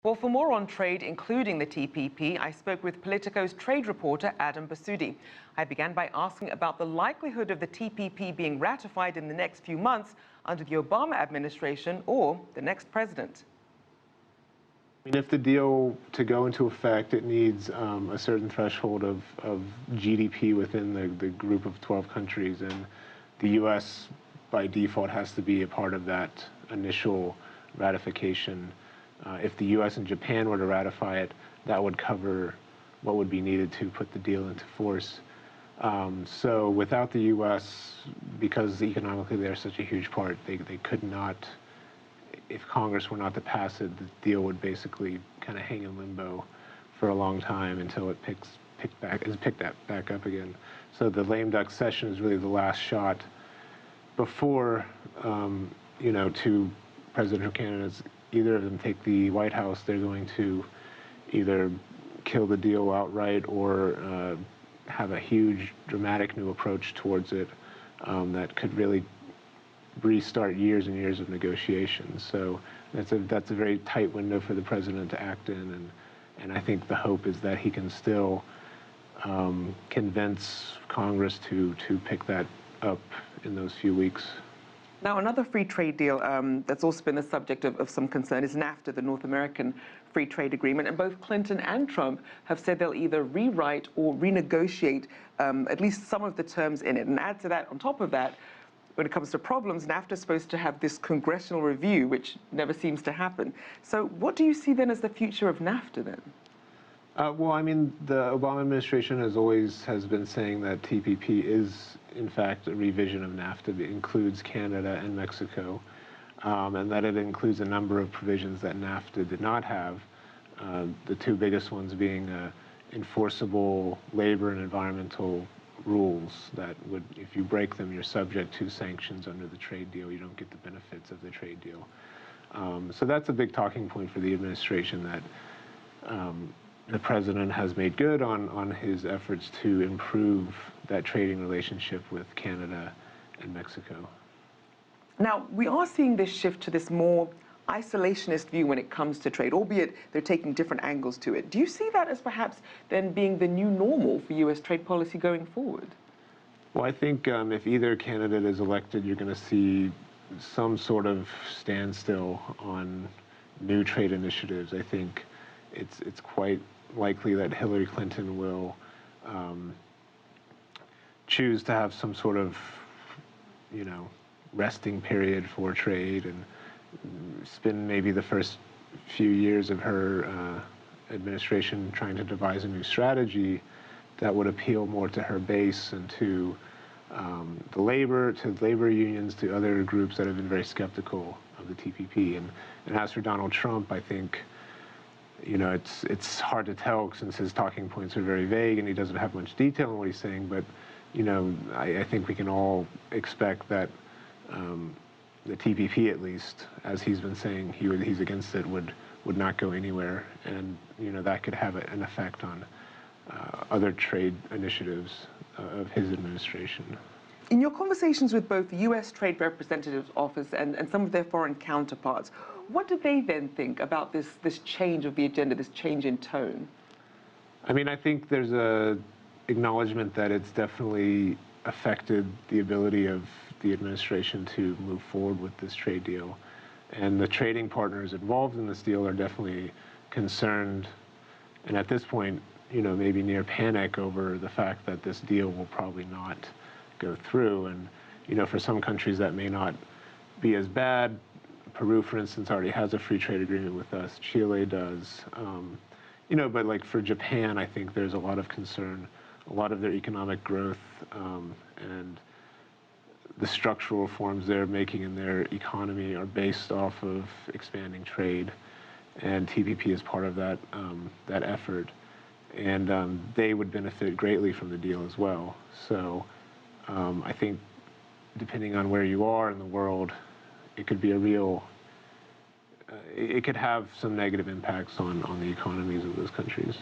Well, for more on trade, including the TPP, I spoke with Politico's trade reporter, Adam Behsudi. I began by asking about the likelihood of the TPP being ratified in the next few months under the Obama administration or the next president. I mean, if the deal to go into effect, it needs a certain threshold of GDP within the group of 12 countries, and the U.S. by default has to be a part of that initial ratification. If the U.S. and Japan were to ratify it, that would cover what would be needed to put the deal into force. So without the U.S., because economically they're such a huge part, they could not, if Congress were not to pass it, the deal would basically kind of hang in limbo for a long time until it picked back up again. So the lame duck session is really the last shot before, two presidential candidates, either of them take the White House, they're going to either kill the deal outright or have a huge, dramatic new approach towards it that could really restart years and years of negotiations. So that's a very tight window for the president to act in, and I think the hope is that he can still convince Congress to pick that up in those few weeks. Now, another free trade deal that's also been the subject of some concern is NAFTA, the North American Free Trade Agreement. And both Clinton and Trump have said they'll either rewrite or renegotiate at least some of the terms in it. And add to that, on top of that, when it comes to problems, NAFTA is supposed to have this congressional review, which never seems to happen. So what do you see then as the future of NAFTA then? Well, I mean, the Obama administration has been saying that TPP is, in fact, a revision of NAFTA. It includes Canada and Mexico, and that it includes a number of provisions that NAFTA did not have, the two biggest ones being enforceable labor and environmental rules that would, if you break them, you're subject to sanctions under the trade deal. You don't get the benefits of the trade deal. So that's a big talking point for the administration, that the president has made good on his efforts to improve that trading relationship with Canada and Mexico. Now, we are seeing this shift to this more isolationist view when it comes to trade, albeit they're taking different angles to it. Do you see that as perhaps then being the new normal for U.S. trade policy going forward? Well, I think if either candidate is elected, you're going to see some sort of standstill on new trade initiatives. I think it's quite likely that Hillary Clinton will choose to have some sort of, resting period for trade and spend maybe the first few years of her administration trying to devise a new strategy that would appeal more to her base and to labor unions, to other groups that have been very skeptical of the TPP. And as for Donald Trump, I think, it's hard to tell since his talking points are very vague and he doesn't have much detail in what he's saying, but, I think we can all expect that the TPP, at least, as he's been saying, he's against it, would not go anywhere, and that could have an effect on other trade initiatives of his administration. In your conversations with both the U.S. Trade Representative's Office and some of their foreign counterparts, what do they then think about this change of the agenda, this change in tone? I mean, I think there's a acknowledgement that it's definitely affected the ability of the administration to move forward with this trade deal. And the trading partners involved in this deal are definitely concerned, and at this point, maybe near panic over the fact that this deal will probably not go through. And, for some countries that may not be as bad. Peru, for instance, already has a free trade agreement with us. Chile does. But like for Japan, I think there's a lot of concern. A lot of their economic growth and the structural reforms they're making in their economy are based off of expanding trade, and TPP is part of that effort. And they would benefit greatly from the deal as well. So I think depending on where you are in the world, it could be it could have some negative impacts on the economies of those countries.